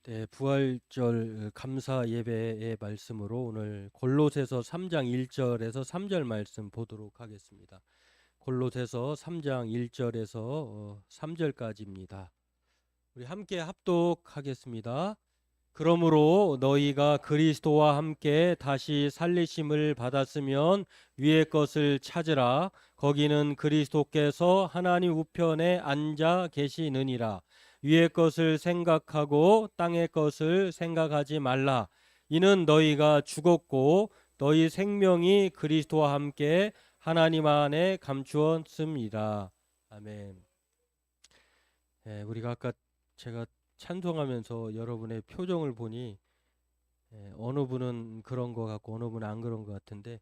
네, 부활절 감사 예배의 말씀으로 오늘 골로새서 3장 1절에서 3절 말씀 보도록 하겠습니다. 골로새서 3장 1절에서 3절까지입니다. 우리 함께 합독하겠습니다. 그러므로 너희가 그리스도와 함께 다시 살리심을 받았으면 위의 것을 찾으라. 거기는 그리스도께서 하나님 우편에 앉아 계시느니라. 위의 것을 생각하고 땅의 것을 생각하지 말라. 이는 너희가 죽었고 너희 생명이 그리스도와 함께 하나님 안에 감추었습니다. 아멘. 우리가 아까 제가 찬송하면서 여러분의 표정을 보니 어느 분은 그런 것 같고 어느 분은 안 그런 것 같은데,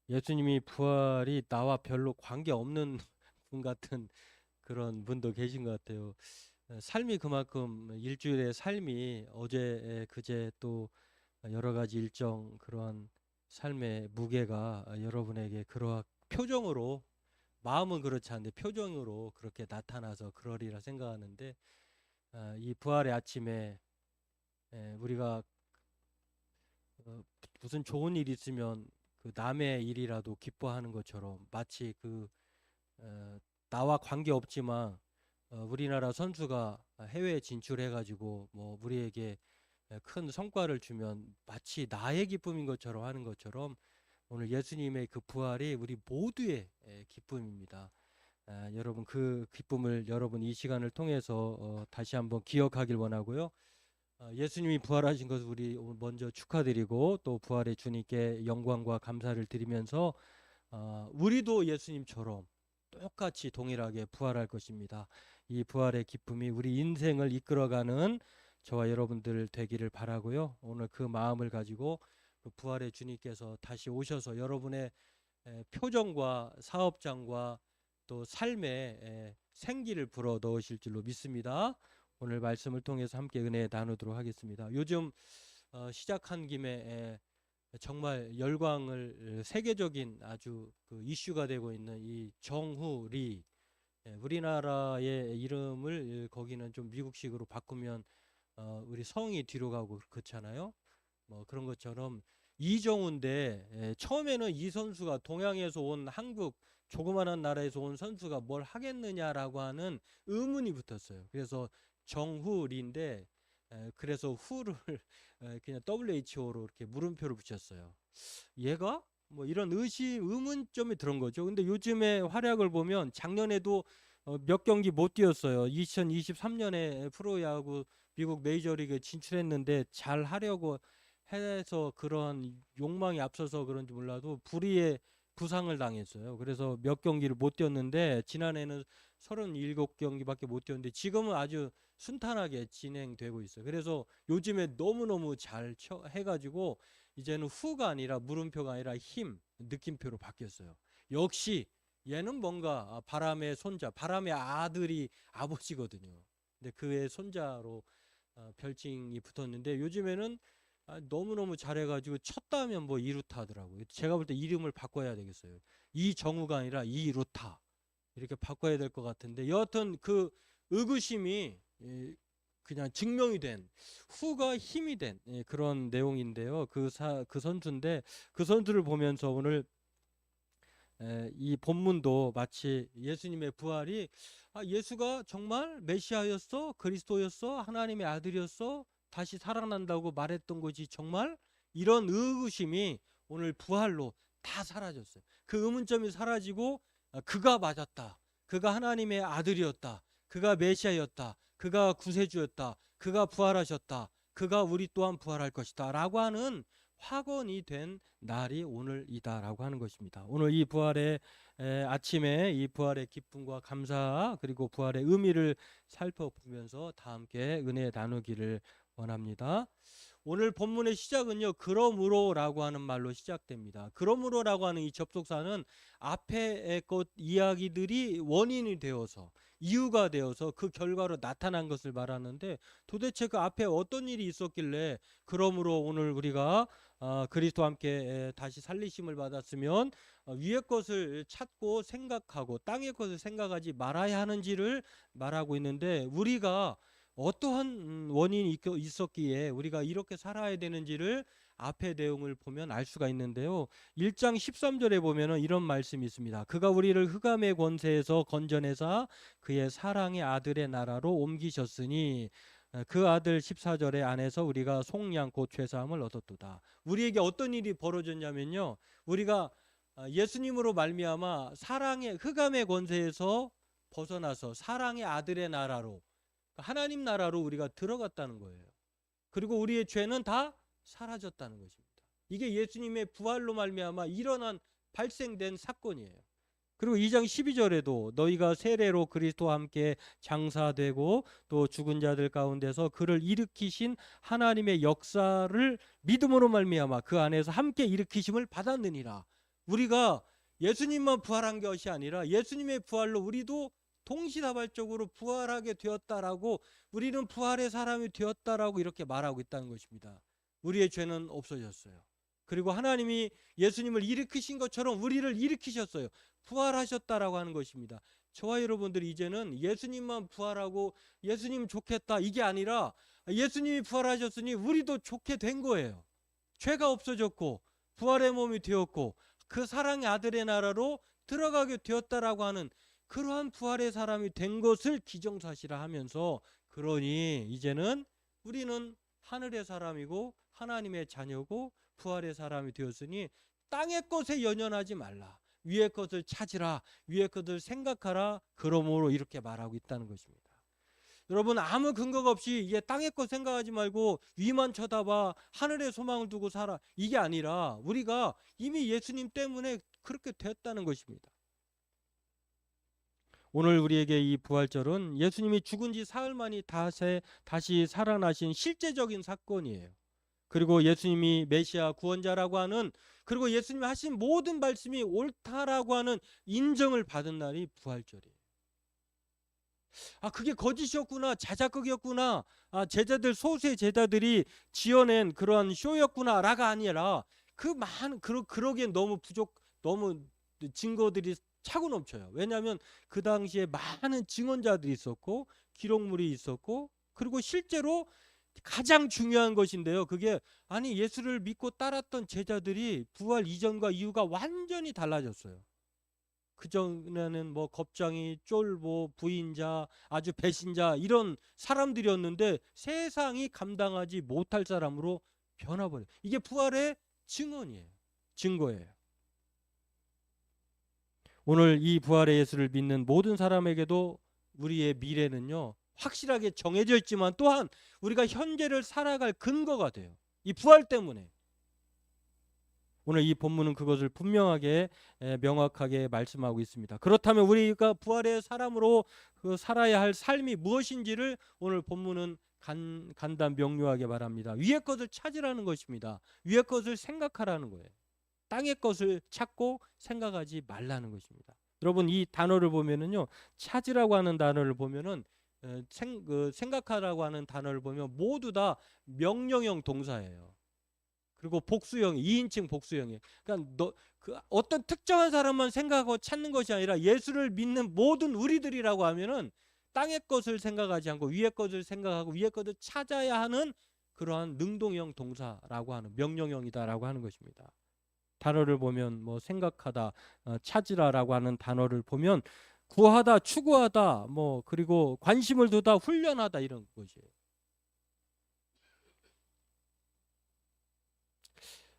예수님이 부활이 나와 별로 관계 없는 분 같은 그런 분도 계신 것 같아요. 삶이 그만큼 일주일의 삶이 어제 그제 또 여러 가지 일정 그러한 삶의 무게가 여러분에게 그러한 표정으로, 마음은 그렇지 않은데 표정으로 그렇게 나타나서 그러리라 생각하는데, 이 부활의 아침에 우리가 무슨 좋은 일 있으면 그 남의 일이라도 기뻐하는 것처럼, 마치 어, 나와 관계 없지만 우리나라 선수가 해외에 진출해가지고 뭐 우리에게 큰 성과를 주면 마치 나의 기쁨인 것처럼 하는 것처럼, 오늘 예수님의 그 부활이 우리 모두의 기쁨입니다. 여러분 그 기쁨을 여러분 이 시간을 통해서 다시 한번 기억하길 원하고요. 예수님이 부활하신 것을 우리 먼저 축하드리고, 또 부활의 주님께 영광과 감사를 드리면서 우리도 예수님처럼 똑같이 동일하게 부활할 것입니다. 이 부활의 기쁨이 우리 인생을 이끌어가는 저와 여러분들 되기를 바라고요. 오늘 그 마음을 가지고 그 부활의 주님께서 다시 오셔서 여러분의 표정과 사업장과 또 삶에 생기를 불어 넣으실 줄로 믿습니다. 오늘 말씀을 통해서 함께 은혜 나누도록 하겠습니다. 요즘 시작한 김에 정말 열광을 세계적인 아주 그 이슈가 되고 있는 이 정후리, 우리나라의 이름을 거기는 좀 미국식으로 바꾸면 우리 성이 뒤로 가고 그렇잖아요. 뭐 그런 것처럼 이정우인데, 처음에는 이 선수가 동양에서 온 한국 조그마한 나라에서 온 선수가 뭘 하겠느냐라고 하는 의문이 붙었어요. 그래서 정후리인데, 그래서 후를 그냥 WHO로 이렇게 물음표를 붙였어요. 얘가 뭐 이런 의문점이 들은 거죠. 근데 요즘에 활약을 보면 작년에도 몇 경기 못 뛰었어요. 2023년에 프로야구 미국 메이저리그에 진출했는데 잘 하려고 해서 그런 욕망이 앞서서 그런지 몰라도 불의의 부상을 당했어요. 그래서 몇 경기를 못 뛰었는데, 지난해는 37경기밖에 못 뛰었는데 지금은 아주 순탄하게 진행되고 있어요. 그래서 요즘에 너무너무 잘 해가지고 이제는 후가 아니라 물음표가 아니라 힘, 느낌표로 바뀌었어요. 역시 얘는 뭔가 바람의 손자, 바람의 아들이 아버지거든요. 근데 그의 손자로 별칭이 붙었는데, 요즘에는 너무너무 잘해가지고 쳤다 하면 뭐 이루타 하더라고요. 제가 볼 때 이름을 바꿔야 되겠어요. 이정우가 아니라 이루타, 이렇게 바꿔야 될 것 같은데, 여하튼 그 의구심이 그냥 증명이 된, 후가 힘이 된 그런 내용인데요. 그 선수인데, 그 선수를 보면서 오늘 이 본문도 마치 예수님의 부활이, 예수가 정말 메시아였어, 그리스도였어, 하나님의 아들이었어, 다시 살아난다고 말했던 것이 정말, 이런 의구심이 오늘 부활로 다 사라졌어요. 그 의문점이 사라지고, 그가 맞았다, 그가 하나님의 아들이었다, 그가 메시아였다, 그가 구세주였다, 그가 부활하셨다, 그가 우리 또한 부활할 것이다 라고 하는 확언이 된 날이 오늘이다라고 하는 것입니다. 오늘 이 부활의 아침에 이 부활의 기쁨과 감사, 그리고 부활의 의미를 살펴보면서 다 함께 은혜 나누기를 원합니다. 오늘 본문의 시작은요, 그러므로라고 하는 말로 시작됩니다. 그러므로라고 하는 이 접속사는 앞의 것 이야기들이 원인이 되어서, 이유가 되어서 그 결과로 나타난 것을 말하는데, 도대체 그 앞에 어떤 일이 있었길래 그러므로 오늘 우리가 그리스도와 함께 다시 살리심을 받았으면 위의 것을 찾고 생각하고 땅의 것을 생각하지 말아야 하는지를 말하고 있는데, 우리가 어떠한 원인이 있었기에 우리가 이렇게 살아야 되는지를 앞의 내용을 보면 알 수가 있는데요. 1장 13절에 보면은 이런 말씀이 있습니다. 그가 우리를 흑암의 권세에서 건져내사 그의 사랑의 아들의 나라로 옮기셨으니 그 아들 14절에 안에서 우리가 속량 곧 죄사함을 얻었도다. 우리에게 어떤 일이 벌어졌냐면요. 우리가 예수님으로 말미암아 사랑의 흑암의 권세에서 벗어나서 사랑의 아들의 나라로, 하나님 나라로 우리가 들어갔다는 거예요. 그리고 우리의 죄는 다 사라졌다는 것입니다. 이게 예수님의 부활로 말미암아 일어난 발생된 사건이에요. 그리고 2장 12절에도 너희가 세례로 그리스도와 함께 장사되고 또 죽은 자들 가운데서 그를 일으키신 하나님의 역사를 믿음으로 말미암아 그 안에서 함께 일으키심을 받았느니라. 우리가 예수님만 부활한 것이 아니라 예수님의 부활로 우리도 동시다발적으로 부활하게 되었다라고, 우리는 부활의 사람이 되었다라고 이렇게 말하고 있다는 것입니다. 우리의 죄는 없어졌어요. 그리고 하나님이 예수님을 일으키신 것처럼 우리를 일으키셨어요. 부활하셨다라고 하는 것입니다. 저와 여러분들이 이제는 예수님만 부활하고 예수님 좋겠다 이게 아니라 예수님이 부활하셨으니 우리도 좋게 된 거예요. 죄가 없어졌고 부활의 몸이 되었고 그 사랑의 아들의 나라로 들어가게 되었다라고 하는 그러한 부활의 사람이 된 것을 기정사실화 하면서, 그러니 이제는 우리는 하늘의 사람이고 하나님의 자녀고 부활의 사람이 되었으니 땅의 것에 연연하지 말라. 위의 것을 찾으라. 위의 것을 생각하라. 그러므로 이렇게 말하고 있다는 것입니다. 여러분, 아무 근거가 없이 이게 땅의 것 생각하지 말고 위만 쳐다봐 하늘의 소망을 두고 살아, 이게 아니라 우리가 이미 예수님 때문에 그렇게 됐다는 것입니다. 오늘 우리에게 이 부활절은 예수님이 죽은 지 사흘 만이 다시 살아나신 실제적인 사건이에요. 그리고 예수님이 메시아 구원자라고 하는, 그리고 예수님이 하신 모든 말씀이 옳다라고 하는 인정을 받은 날이 부활절이에요. 그게 거짓이었구나, 자작극이었구나, 제자들, 소수의 제자들이 지어낸 그러한 쇼였구나라가 아니라 그러기엔 너무 증거들이 차고 넘쳐요. 왜냐하면 그 당시에 많은 증언자들이 있었고 기록물이 있었고, 그리고 실제로 가장 중요한 것인데요. 그게 예수를 믿고 따랐던 제자들이 부활 이전과 이후가 완전히 달라졌어요. 그전에는 뭐 겁쟁이, 쫄보, 부인자, 아주 배신자 이런 사람들이었는데 세상이 감당하지 못할 사람으로 변화버려요. 이게 부활의 증거예요. 오늘 이 부활의 예수를 믿는 모든 사람에게도 우리의 미래는요, 확실하게 정해져 있지만 또한 우리가 현재를 살아갈 근거가 돼요. 이 부활 때문에. 오늘 이 본문은 그것을 분명하게 명확하게 말씀하고 있습니다. 그렇다면 우리가 부활의 사람으로 살아야 할 삶이 무엇인지를 오늘 본문은 간단 명료하게 말합니다. 위의 것을 찾으라는 것입니다. 위의 것을 생각하라는 거예요. 땅의 것을 찾고 생각하지 말라는 것입니다. 여러분, 이 단어를 보면은요, 찾으라고 하는 단어를 보면은 생각하라고 하는 단어를 보면 모두 다 명령형 동사예요. 그리고 복수형, 2인칭 복수형이에요. 그러니까 어떤 특정한 사람만 생각하고 찾는 것이 아니라 예수를 믿는 모든 우리들이라고 하면은 땅의 것을 생각하지 않고 위의 것을 생각하고 위의 것을 찾아야 하는 그러한 능동형 동사라고 하는, 명령형이다라고 하는 것입니다. 단어를 보면 뭐 생각하다, 찾으라라고 하는 단어를 보면 구하다, 추구하다, 그리고 관심을 두다, 훈련하다 이런 것이에요.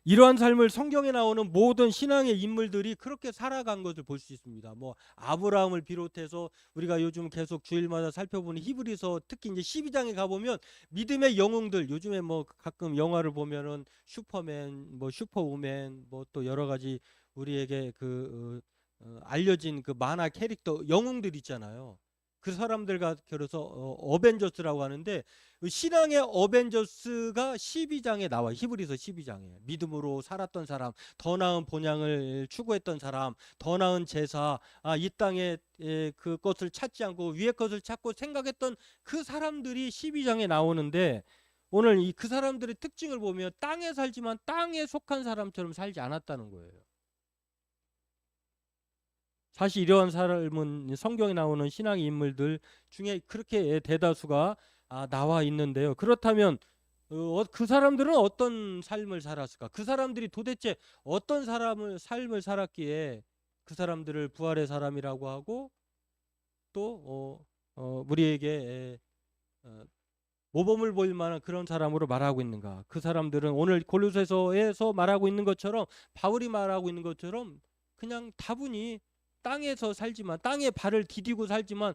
이러한 삶을 성경에 나오는 모든 신앙의 인물들이 그렇게 살아간 것을 볼 수 있습니다. 아브라함을 비롯해서 우리가 요즘 계속 주일마다 살펴보는 히브리서, 특히 이제 12장에 가보면 믿음의 영웅들, 요즘에 가끔 영화를 보면은 슈퍼맨, 슈퍼우맨, 또 여러 가지 우리에게 알려진 그 만화 캐릭터 영웅들 있잖아요. 그 사람들과 결해서 어벤져스라고 하는데, 신앙의 어벤져스가 12장에 나와요. 히브리서 12장에. 믿음으로 살았던 사람, 더 나은 본향을 추구했던 사람, 더 나은 제사, 이 땅에 그것을 찾지 않고 위의 것을 찾고 생각했던 그 사람들이 12장에 나오는데, 오늘 그 사람들의 특징을 보면 땅에 살지만 땅에 속한 사람처럼 살지 않았다는 거예요. 사실 이러한 삶은 성경에 나오는 신앙의 인물들 중에 그렇게 대다수가 나와 있는데요. 그렇다면 그 사람들은 어떤 삶을 살았을까? 그 사람들이 도대체 어떤 삶을 살았기에 그 사람들을 부활의 사람이라고 하고 또 우리에게 어, 모범을 보일 만한 그런 사람으로 말하고 있는가? 그 사람들은 오늘 골로새서에서 말하고 있는 것처럼, 바울이 말하고 있는 것처럼 그냥 다분히 땅에서 살지만, 땅에 발을 디디고 살지만,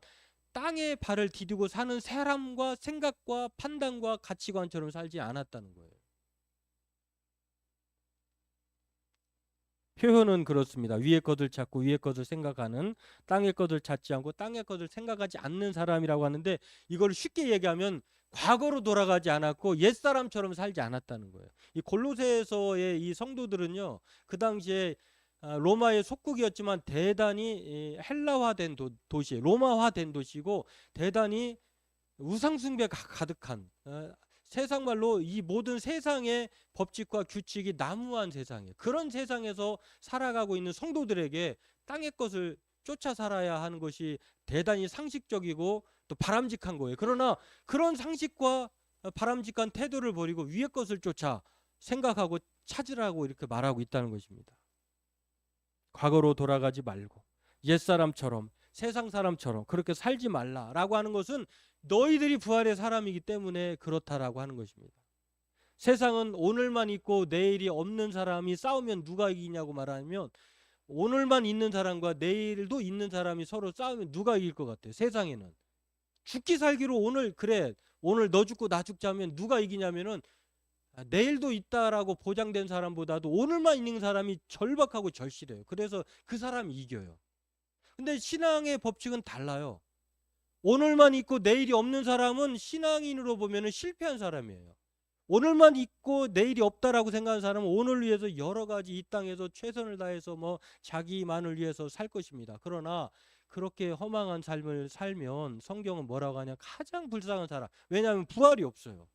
땅에 발을 디디고 사는 사람과 생각과 판단과 가치관처럼 살지 않았다는 거예요. 표현은 그렇습니다. 위의 것을 찾고 위의 것을 생각하는, 땅의 것을 찾지 않고 땅의 것을 생각하지 않는 사람이라고 하는데, 이걸 쉽게 얘기하면 과거로 돌아가지 않았고 옛사람처럼 살지 않았다는 거예요. 이 골로새서의 이 성도들은요, 그 당시에 로마의 속국이었지만 대단히 헬라화된 도시, 로마화된 도시고, 대단히 우상숭배가 가득한, 세상 말로 이 모든 세상의 법칙과 규칙이 난무한 세상이에요. 그런 세상에서 살아가고 있는 성도들에게 땅의 것을 쫓아 살아야 하는 것이 대단히 상식적이고 또 바람직한 거예요. 그러나 그런 상식과 바람직한 태도를 버리고 위의 것을 쫓아 생각하고 찾으라고 이렇게 말하고 있다는 것입니다. 과거로 돌아가지 말고 옛사람처럼, 세상 사람처럼 그렇게 살지 말라라고 하는 것은 너희들이 부활의 사람이기 때문에 그렇다라고 하는 것입니다. 세상은 오늘만 있고 내일이 없는 사람이 싸우면 누가 이기냐고 말하면, 오늘만 있는 사람과 내일도 있는 사람이 서로 싸우면 누가 이길 것 같아요? 세상에는 죽기 살기로 오늘 너 죽고 나 죽자면 누가 이기냐면은, 내일도 있다라고 보장된 사람보다도 오늘만 있는 사람이 절박하고 절실해요. 그래서 그 사람이 이겨요. 근데 신앙의 법칙은 달라요. 오늘만 있고 내일이 없는 사람은 신앙인으로 보면 실패한 사람이에요. 오늘만 있고 내일이 없다라고 생각하는 사람은 오늘 위해서 여러 가지 이 땅에서 최선을 다해서 자기만을 위해서 살 것입니다. 그러나 그렇게 허망한 삶을 살면 성경은 뭐라고 하냐? 가장 불쌍한 사람. 왜냐하면 부활이 없어요.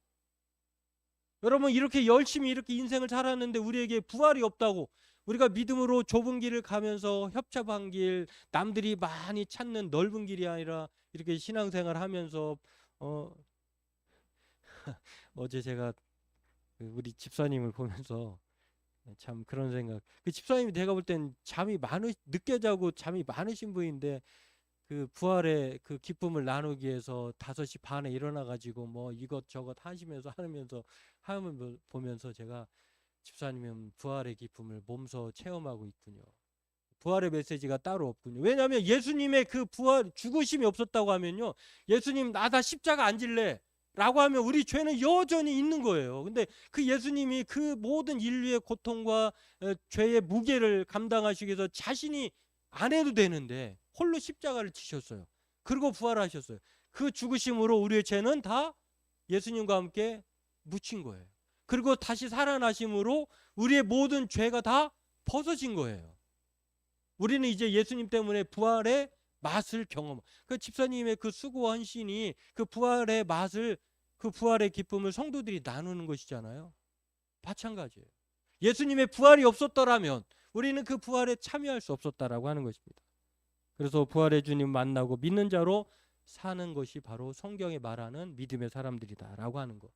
여러분, 이렇게 열심히 이렇게 인생을 살았는데 우리에게 부활이 없다고, 우리가 믿음으로 좁은 길을 가면서 협잡한 길, 남들이 많이 찾는 넓은 길이 아니라 이렇게 신앙생활 하면서 어제 제가 우리 집사님을 보면서 참 그런 생각, 그 집사님이 내가 볼 땐 늦게 자고 잠이 많으신 분인데, 그 부활의 그 기쁨을 나누기 위해서 5시 반에 일어나 가지고 이것저것 하시면서 하면 보면서 제가, 집사님은 부활의 기쁨을 몸소 체험하고 있군요. 부활의 메시지가 따로 없군요. 왜냐하면 예수님의 그 부활, 죽으심이 없었다고 하면요, 예수님 나다 십자가 안 질래 라고 하면 우리 죄는 여전히 있는 거예요. 근데 그 예수님이 그 모든 인류의 고통과 죄의 무게를 감당하시기 위해서 자신이 안 해도 되는데 홀로 십자가를 지셨어요. 그리고 부활하셨어요. 그 죽으심으로 우리의 죄는 다 예수님과 함께 묻힌 거예요. 그리고 다시 살아나심으로 우리의 모든 죄가 다 벗어진 거예요. 우리는 이제 예수님 때문에 부활의 맛을 그 집사님의 그 수고와 헌신이 그 부활의 맛을, 그 부활의 기쁨을 성도들이 나누는 것이잖아요. 마찬가지예요. 예수님의 부활이 없었더라면 우리는 그 부활에 참여할 수 없었다라고 하는 것입니다. 그래서 부활의 주님 만나고 믿는 자로 사는 것이 바로 성경이 말하는 믿음의 사람들이다라고 하는 것.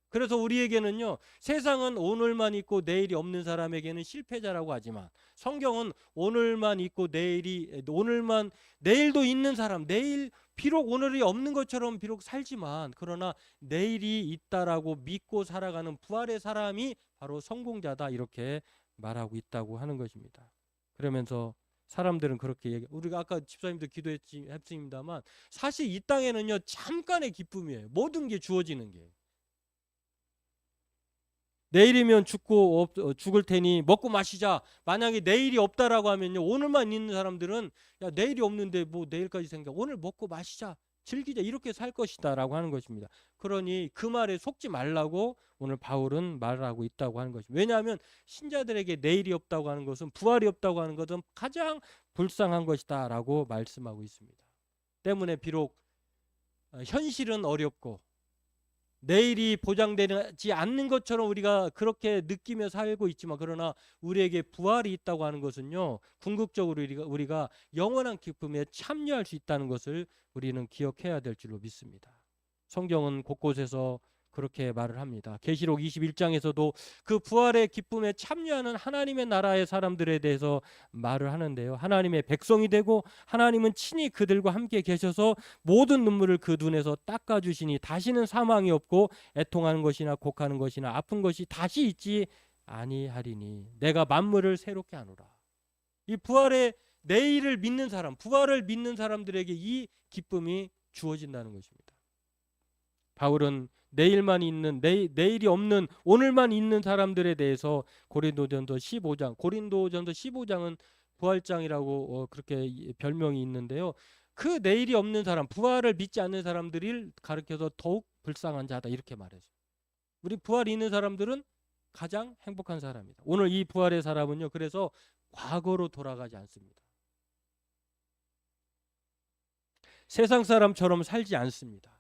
그래서 우리에게는요, 세상은 오늘만 있고 내일이 없는 사람에게는 실패자라고 하지만, 성경은 오늘만 있고 내일도 있는 사람, 내일 비록 오늘이 없는 것처럼 비록 살지만 그러나 내일이 있다라고 믿고 살아가는 부활의 사람이 바로 성공자다, 이렇게 말하고 있다고 하는 것입니다. 그러면서 사람들은 그렇게 우리가 아까 집사님도 기도했습니다만, 사실 이 땅에는요 잠깐의 기쁨이에요. 모든 게 주어지는 게. 내일이면 죽을 테니 먹고 마시자. 만약에 내일이 없다라고 하면요, 오늘만 있는 사람들은 야, 내일이 없는데 내일까지 생각, 오늘 먹고 마시자, 즐기자, 이렇게 살 것이다 라고 하는 것입니다. 그러니 그 말에 속지 말라고 오늘 바울은 말을 하고 있다고 하는 것입니다. 왜냐하면 신자들에게 내일이 없다고 하는 것은, 부활이 없다고 하는 것은 가장 불쌍한 것이다 라고 말씀하고 있습니다. 때문에 비록 현실은 어렵고 내일이 보장되지 않는 것처럼 우리가 그렇게 느끼며 살고 있지만, 그러나 우리에게 부활이 있다고 하는 것은요, 궁극적으로 우리가 영원한 기쁨에 참여할 수 있다는 것을 우리는 기억해야 될 줄로 믿습니다. 성경은 곳곳에서 그렇게 말을 합니다. 계시록 21장에서도 그 부활의 기쁨에 참여하는 하나님의 나라의 사람들에 대해서 말을 하는데요. 하나님의 백성이 되고 하나님은 친히 그들과 함께 계셔서 모든 눈물을 그 눈에서 닦아주시니 다시는 사망이 없고 애통하는 것이나 곡하는 것이나 아픈 것이 다시 있지 아니하리니 내가 만물을 새롭게 하노라. 이 부활의 내일을 믿는 사람, 부활을 믿는 사람들에게 이 기쁨이 주어진다는 것입니다. 바울은 내일만 있는 내일이 없는 오늘만 있는 사람들에 대해서 고린도전서 15장은 부활장이라고 그렇게 별명이 있는데요. 그 내일이 없는 사람, 부활을 믿지 않는 사람들을 가리켜서 더욱 불쌍한 자다 이렇게 말했어요. 우리 부활이 있는 사람들은 가장 행복한 사람이다. 오늘 이 부활의 사람은요. 그래서 과거로 돌아가지 않습니다. 세상 사람처럼 살지 않습니다.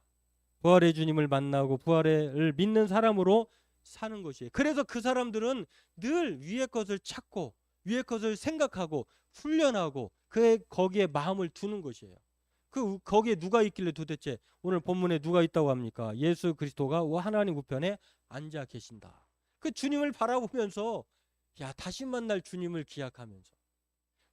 부활의 주님을 만나고 부활을 믿는 사람으로 사는 것이에요. 그래서 그 사람들은 늘 위의 것을 찾고 위의 것을 생각하고 훈련하고 거기에 마음을 두는 것이에요. 거기에 누가 있길래 도대체 오늘 본문에 누가 있다고 합니까? 예수 그리스도가 하나님 우편에 앉아 계신다. 그 주님을 바라보면서 다시 만날 주님을 기약하면서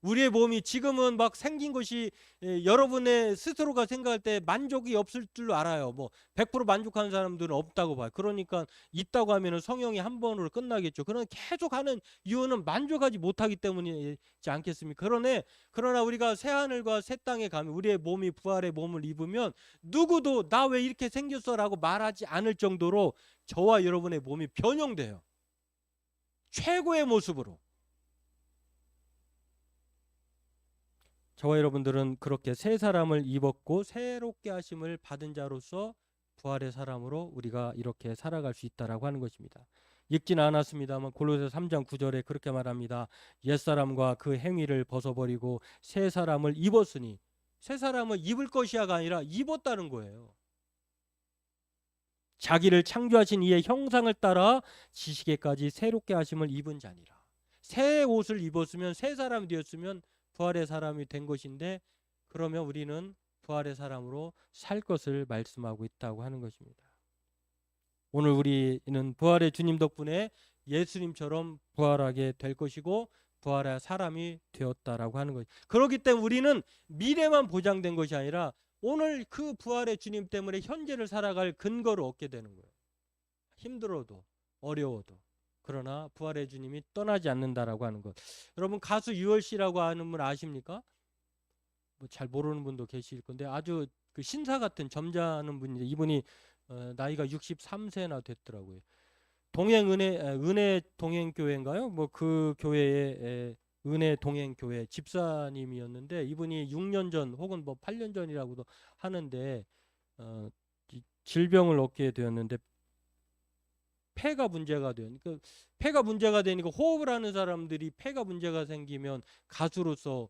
우리의 몸이 지금은 막 생긴 것이 여러분의 스스로가 생각할 때 만족이 없을 줄로 알아요. 100% 만족하는 사람들은 없다고 봐요. 그러니까 있다고 하면은 성형이 한 번으로 끝나겠죠. 그러나 계속 하는 이유는 만족하지 못하기 때문이지 않겠습니까? 그러나 우리가 새 하늘과 새 땅에 가면 우리의 몸이 부활의 몸을 입으면 누구도 나 왜 이렇게 생겼어라고 말하지 않을 정도로 저와 여러분의 몸이 변형돼요. 최고의 모습으로. 저와 여러분들은 그렇게 새 사람을 입었고 새롭게 하심을 받은 자로서 부활의 사람으로 우리가 이렇게 살아갈 수 있다라고 하는 것입니다. 읽지는 않았습니다만 골로새 3장 9절에 그렇게 말합니다. 옛사람과 그 행위를 벗어버리고 새 사람을 입었으니 새 사람을 입을 것이야가 아니라 입었다는 거예요. 자기를 창조하신 이의 형상을 따라 지식에까지 새롭게 하심을 입은 자니라. 새 옷을 입었으면 새 사람이 되었으면 부활의 사람이 된 것인데 그러면 우리는 부활의 사람으로 살 것을 말씀하고 있다고 하는 것입니다. 오늘 우리는 부활의 주님 덕분에 예수님처럼 부활하게 될 것이고 부활의 사람이 되었다라고 하는 거죠. 그렇기 때문에 우리는 미래만 보장된 것이 아니라 오늘 그 부활의 주님 때문에 현재를 살아갈 근거를 얻게 되는 거예요. 힘들어도 어려워도. 그러나 부활의 주님이 떠나지 않는다라고 하는 것. 여러분 가수 유월 씨라고 하는 분 아십니까? 잘 모르는 분도 계실 건데 아주 그 신사 같은 점잖은 분인데 이분이 나이가 63세나 됐더라고요. 은혜 동행교회인가요? 그 교회의 은혜 동행교회 집사님이었는데 이분이 6년 전 혹은 8년 전이라고도 하는데 질병을 얻게 되었는데 폐가 문제가 돼요. 그러니까 폐가 문제가 되니까 호흡을 하는 사람들이 폐가 문제가 생기면 가수로서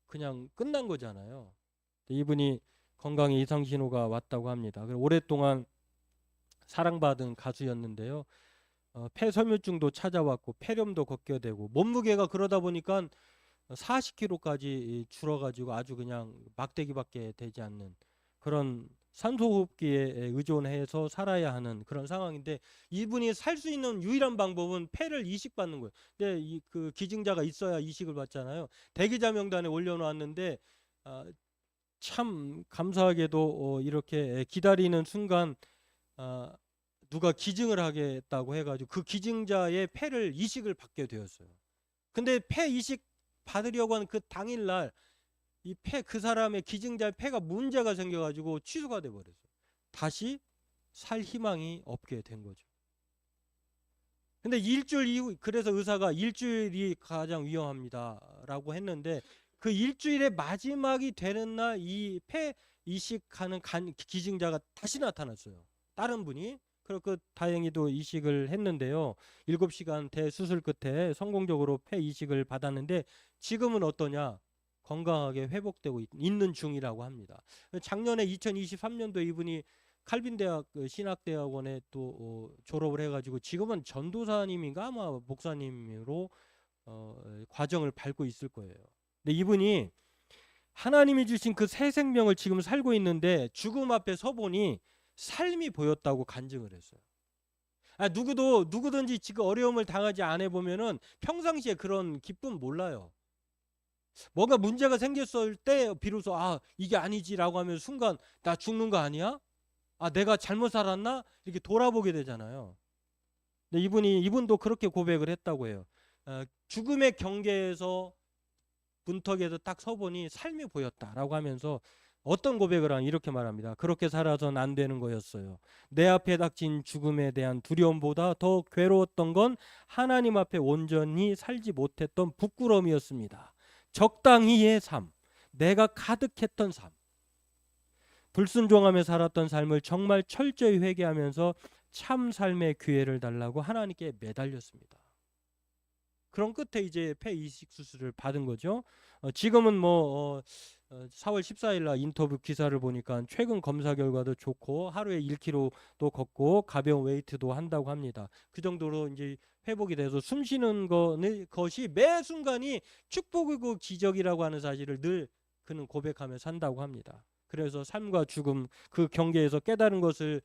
그냥 끝난 거잖아요. 이분이 건강에 이상 신호가 왔다고 합니다. 오랫동안 사랑받은 가수였는데요. 폐섬유증도 찾아왔고 폐렴도 겪게 되고 몸무게가 그러다 보니까 40kg까지 줄어가지고 아주 그냥 막대기밖에 되지 않는 그런 산소호흡기에 의존해서 살아야 하는 그런 상황인데 이분이 살 수 있는 유일한 방법은 폐를 이식받는 거예요. 근데 그 기증자가 있어야 이식을 받잖아요. 대기자 명단에 올려놓았는데 참 감사하게도 이렇게 기다리는 순간 누가 기증을 하겠다고 해가지고 그 기증자의 폐를 이식을 받게 되었어요. 근데 폐 이식 받으려고 하는 그 당일날 그 사람의 기증자의 폐가 문제가 생겨가지고 취소가 돼버렸어요. 다시 살 희망이 없게 된 거죠. 근데 일주일 이후 그래서 의사가 일주일이 가장 위험합니다라고 했는데 그 일주일의 마지막이 되는 날 이 폐 이식하는 기증자가 다시 나타났어요. 다른 분이. 그렇고 다행히도 이식을 했는데요. 7시간 대수술 끝에 성공적으로 폐 이식을 받았는데 지금은 어떠냐? 건강하게 회복되고 있는 중이라고 합니다. 작년에 2023년도에 이분이 칼빈 대학 신학대학원에 또 졸업을 해가지고 지금은 전도사님인가 아마 목사님으로 과정을 밟고 있을 거예요. 근데 이분이 하나님이 주신 그 새 생명을 지금 살고 있는데 죽음 앞에 서보니 삶이 보였다고 간증을 했어요. 누구든지 지금 어려움을 당하지 않아 보면은 평상시에 그런 기쁨 몰라요. 뭔가 문제가 생겼을 때 비로소 이게 아니지라고 하면 순간 나 죽는 거 아니야? 내가 잘못 살았나? 이렇게 돌아보게 되잖아요. 근데 이분도 그렇게 고백을 했다고 해요. 죽음의 경계에서 문턱에서 딱 서보니 삶이 보였다라고 하면서 어떤 고백을 하면 이렇게 말합니다. 그렇게 살아선 안 되는 거였어요. 내 앞에 닥친 죽음에 대한 두려움보다 더 괴로웠던 건 하나님 앞에 온전히 살지 못했던 부끄러움이었습니다. 적당히의 삶, 내가 가득했던 삶, 불순종하며 살았던 삶을 정말 철저히 회개하면서 참 삶의 기회를 달라고 하나님께 매달렸습니다. 그런 끝에 이제 폐 이식 수술을 받은 거죠. 지금은 4월 14일 날 인터뷰 기사를 보니까 최근 검사 결과도 좋고 하루에 1km도 걷고 가벼운 웨이트도 한다고 합니다. 그 정도로 이제 회복이 돼서 숨 쉬는 것이 매 순간이 축복이고 기적이라고 하는 사실을 늘 그는 고백하며 산다고 합니다. 그래서 삶과 죽음 그 경계에서 깨달은 것을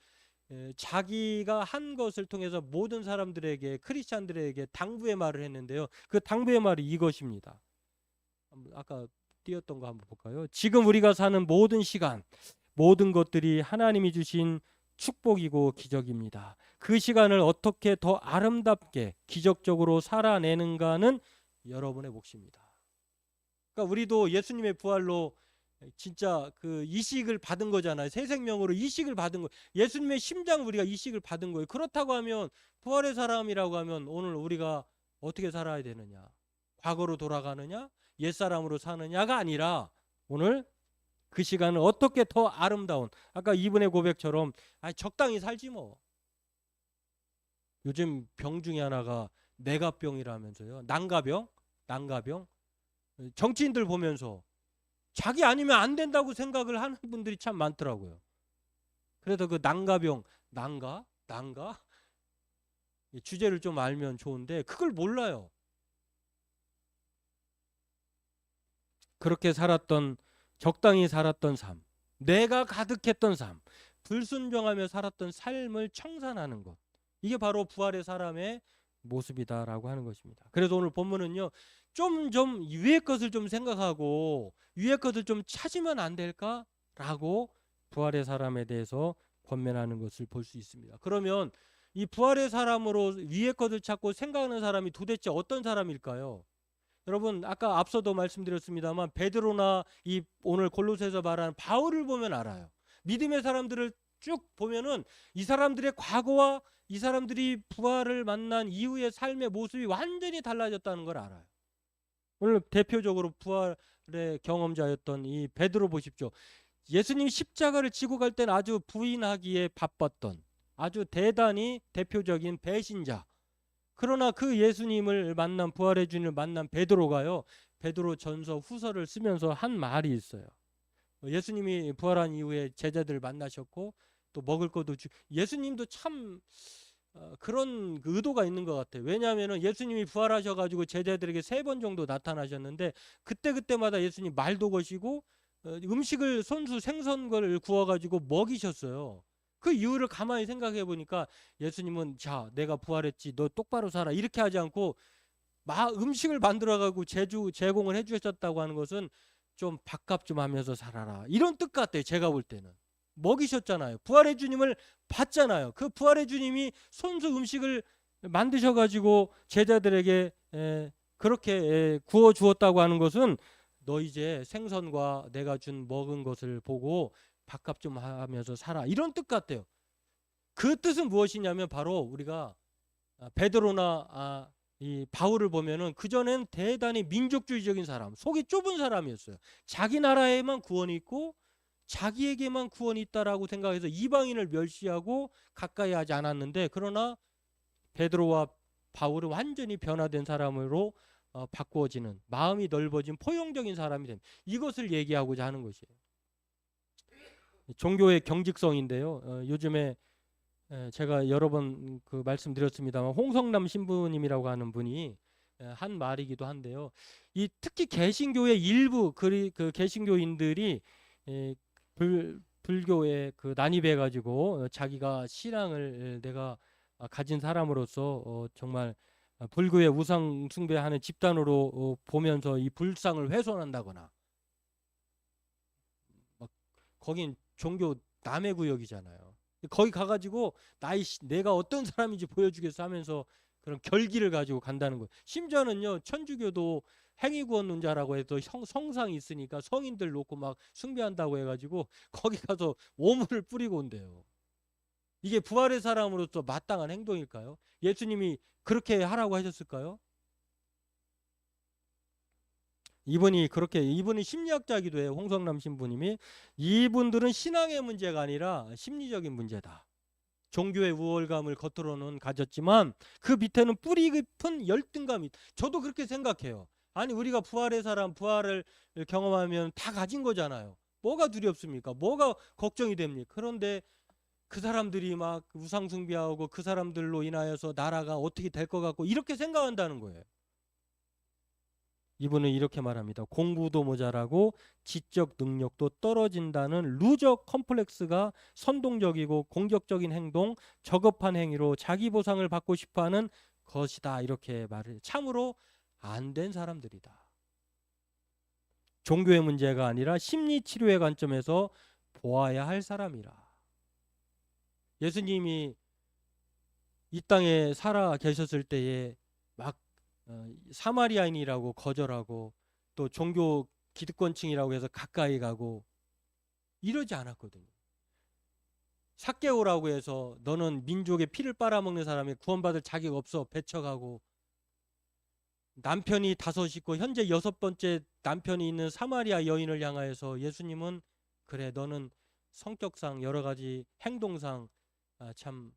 자기가 한 것을 통해서 모든 사람들에게 크리스찬들에게 당부의 말을 했는데요. 그 당부의 말이 이것입니다. 아까 띄었던 거 한번 볼까요? 지금 우리가 사는 모든 시간, 모든 것들이 하나님이 주신 축복이고 기적입니다. 그 시간을 어떻게 더 아름답게 기적적으로 살아내는가는 여러분의 몫입니다. 그러니까 우리도 예수님의 부활로 진짜 그 이식을 받은 거잖아요. 새 생명으로 이식을 받은 거. 예수님의 심장 우리가 이식을 받은 거예요. 그렇다고 하면 부활의 사람이라고 하면 오늘 우리가 어떻게 살아야 되느냐? 과거로 돌아가느냐? 옛사람으로 사느냐가 아니라 오늘 그 시간을 어떻게 더 아름다운 아까 이분의 고백처럼 적당히 살지 뭐. 요즘 병 중에 하나가 뇌가병이라면서요. 난가병. 정치인들 보면서 자기 아니면 안 된다고 생각을 하는 분들이 참 많더라고요. 그래서 그 난가병, 난가? 주제를 좀 알면 좋은데 그걸 몰라요. 그렇게 적당히 살았던 삶, 내가 가득했던 삶, 불순종하며 살았던 삶을 청산하는 것. 이게 바로 부활의 사람의 모습이다라고 하는 것입니다. 그래서 오늘 본문은요. 좀 위의 것을 좀 생각하고 위의 것을 좀 찾으면 안 될까라고 부활의 사람에 대해서 권면하는 것을 볼 수 있습니다. 그러면 이 부활의 사람으로 위의 것을 찾고 생각하는 사람이 도대체 어떤 사람일까요? 여러분 아까 앞서도 말씀드렸습니다만 베드로나 이 오늘 골로새서 말하는 바울을 보면 알아요. 믿음의 사람들을 쭉 보면은 이 사람들의 과거와 이 사람들이 부활을 만난 이후의 삶의 모습이 완전히 달라졌다는 걸 알아요. 오늘 대표적으로 부활의 경험자였던 이 베드로 보십시오. 예수님 십자가를 지고 갈 때는 아주 부인하기에 바빴던 아주 대단히 대표적인 배신자. 그러나 그 예수님을 만난 부활의 주님을 만난 베드로가요. 베드로 전서 후서를 쓰면서 한 말이 있어요. 예수님이 부활한 이후에 제자들을 만나셨고 또 먹을 것도 예수님도 참 그런 의도가 있는 것 같아요. 왜냐하면 예수님이 부활하셔가지고 제자들에게 3번 정도 나타나셨는데 그때마다 예수님 말도 거시고 음식을 손수 생선걸 구워가지고 먹이셨어요. 그 이유를 가만히 생각해 보니까 예수님은 자 내가 부활했지 너 똑바로 살아 이렇게 하지 않고 음식을 만들어가지고 제공을 해주셨다고 하는 것은 좀 밥값 좀 하면서 살아라 이런 뜻 같아요. 제가 볼 때는. 먹이셨잖아요. 부활의 주님을 봤잖아요. 그 부활의 주님이 손수 음식을 만드셔가지고 제자들에게 그렇게 구워 주었다고 하는 것은 너 이제 생선과 내가 준 먹은 것을 보고 밥값 좀 하면서 살아 이런 뜻 같아요. 그 뜻은 무엇이냐면 바로 우리가 베드로나 이 바울을 보면은 그전엔 대단히 민족주의적인 사람, 속이 좁은 사람이었어요. 자기 나라에만 구원이 있고 자기에게만 구원이 있다라고 생각해서 이방인을 멸시하고 가까이 하지 않았는데 그러나 베드로와 바울은 완전히 변화된 사람으로 바꾸어지는 마음이 넓어진 포용적인 사람이 됩니다. 이것을 얘기하고자 하는 것이에요. 종교의 경직성인데요. 요즘에 제가 여러 번 그 말씀드렸습니다만 홍성남 신부님이라고 하는 분이 한 말이기도 한데요. 특히 개신교의 일부 그 개신교인들이 불교에 그 난입해 가지고 자기가 신앙을 내가 가진 사람으로서 정말 불교의 우상 숭배하는 집단으로 보면서 이 불상을 훼손한다거나, 막 거긴 종교 남의 구역이잖아요. 거기 가가지고 내가 어떤 사람인지 보여주겠어 하면서 그런 결기를 가지고 간다는 거예요. 심지어는요, 천주교도 행위구원론자라고 해서 성상이 있으니까 성인들 놓고 막 숭배한다고 해가지고 거기 가서 오물을 뿌리고 온대요. 이게 부활의 사람으로서 마땅한 행동일까요? 예수님이 그렇게 하라고 하셨을까요? 이분이 심리학자이기도 해요. 홍성남 신부님이. 이분들은 신앙의 문제가 아니라 심리적인 문제다. 종교의 우월감을 겉으로는 가졌지만 그 밑에는 뿌리 깊은 열등감이. 저도 그렇게 생각해요. 아니, 우리가 부활의 사람, 부활을 경험하면 다 가진 거잖아요. 뭐가 두렵습니까? 뭐가 걱정이 됩니까? 그런데 그 사람들이 막 우상 숭배하고 그 사람들로 인하여서 나라가 어떻게 될 것 같고 이렇게 생각한다는 거예요. 이분은 이렇게 말합니다. 공부도 모자라고 지적 능력도 떨어진다는 루저 컴플렉스가 선동적이고 공격적인 행동, 저급한 행위로 자기 보상을 받고 싶어하는 것이다. 이렇게 말을. 참으로 안 된 사람들이다. 종교의 문제가 아니라 심리치료의 관점에서 보아야 할 사람이라. 예수님이 이 땅에 살아 계셨을 때에 막 사마리아인이라고 거절하고 또 종교 기득권층이라고 해서 가까이 가고 이러지 않았거든요. 삭개오라고 해서 너는 민족의 피를 빨아먹는 사람이 구원받을 자격 없어 배척하고, 남편이 5 있고 현재 6번째 남편이 있는 사마리아 여인을 향하여서 예수님은 그래, 너는 성격상 여러 가지 행동상 참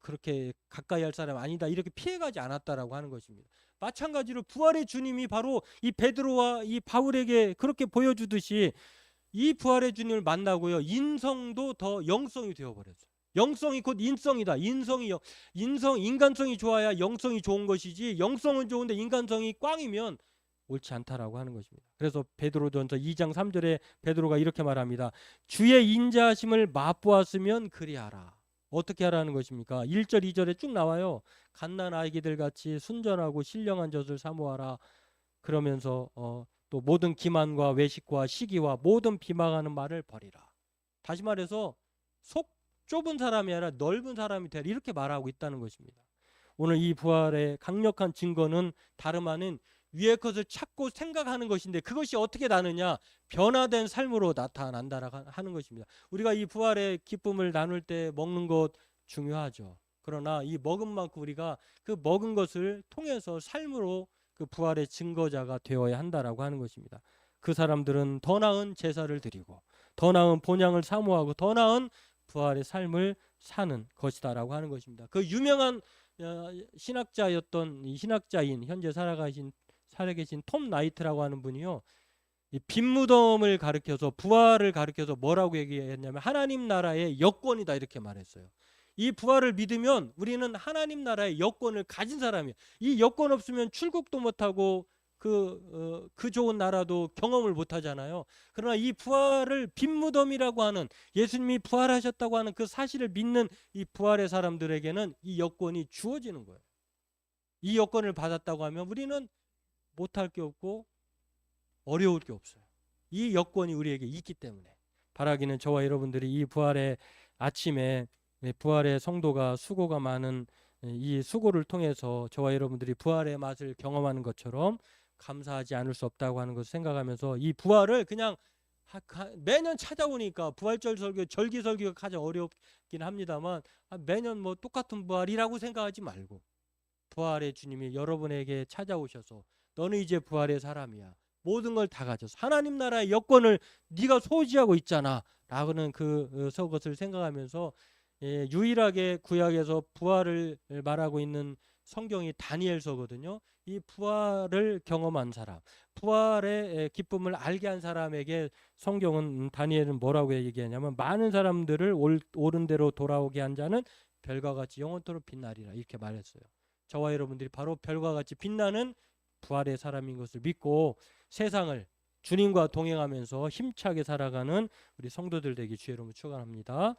그렇게 가까이 할 사람 아니다, 이렇게 피해가지 않았다라고 하는 것입니다. 마찬가지로 부활의 주님이 바로 이 베드로와 이 바울에게 그렇게 보여주듯이 이 부활의 주님을 만나고요, 인성도 더 영성이 되어버렸어요. 영성이 곧 인성이다. 인간성이 좋아야 영성이 좋은 것이지, 영성은 좋은데 인간성이 꽝이면 옳지 않다라고 하는 것입니다. 그래서 베드로전서 2장 3절에 베드로가 이렇게 말합니다. 주의 인자하심을 맛보았으면 그리하라. 어떻게 하라는 것입니까? 1절 2절에 쭉 나와요. 갓난 아기들 같이 순전하고 신령한 젖을 사모하라. 그러면서 또 모든 기만과 외식과 시기와 모든 비방하는 말을 버리라. 다시 말해서 속 좁은 사람이 아니라 넓은 사람이 되라, 이렇게 말하고 있다는 것입니다. 오늘 이 부활의 강력한 증거는 다름 아닌 위의 것을 찾고 생각하는 것인데, 그것이 어떻게 나느냐? 변화된 삶으로 나타난다라고 하는 것입니다. 우리가 이 부활의 기쁨을 나눌 때 먹는 것 중요하죠. 그러나 이 먹은 만큼 우리가 그 먹은 것을 통해서 삶으로 그 부활의 증거자가 되어야 한다라고 하는 것입니다. 그 사람들은 더 나은 제사를 드리고 더 나은 본향을 사모하고 더 나은 부활의 삶을 사는 것이다라고 하는 것입니다. 그 유명한 신학자였던 이 신학자인 현재 살아계신 톰 나이트라고 하는 분이요, 이 빈무덤을 가리켜서 부활을 가리켜서 뭐라고 얘기했냐면 하나님 나라의 여권이다, 이렇게 말했어요. 이 부활을 믿으면 우리는 하나님 나라의 여권을 가진 사람이에요. 이 여권 없으면 출국도 못하고 그 좋은 나라도 경험을 못하잖아요. 그러나 이 부활을 빈무덤이라고 하는, 예수님이 부활하셨다고 하는 그 사실을 믿는 이 부활의 사람들에게는 이 여권이 주어지는 거예요. 이 여권을 받았다고 하면 우리는 못할 게 없고 어려울 게 없어요. 이 여권이 우리에게 있기 때문에 바라기는 저와 여러분들이 이 부활의 아침에 부활의 성도가 수고가 많은 이 수고를 통해서 저와 여러분들이 부활의 맛을 경험하는 것처럼 감사하지 않을 수 없다고 하는 것을 생각하면서 이 부활을 그냥 매년 찾아오니까 부활절 설교, 절기 설교가 가장 어렵긴 합니다만 매년 뭐 똑같은 부활이라고 생각하지 말고, 부활의 주님이 여러분에게 찾아오셔서 너는 이제 부활의 사람이야, 모든 걸 다 가져서 하나님 나라의 여권을 네가 소지하고 있잖아 라고는 그것을 생각하면서, 유일하게 구약에서 부활을 말하고 있는 성경이 다니엘서거든요. 이 부활을 경험한 사람, 부활의 기쁨을 알게 한 사람에게 성경은 다니엘은 뭐라고 얘기하냐면 많은 사람들을 옳은 대로 돌아오게 한 자는 별과 같이 영원토록 빛나리라, 이렇게 말했어요. 저와 여러분들이 바로 별과 같이 빛나는 부활의 사람인 것을 믿고 세상을 주님과 동행하면서 힘차게 살아가는 우리 성도들 되기 주의 이름으로 축원합니다.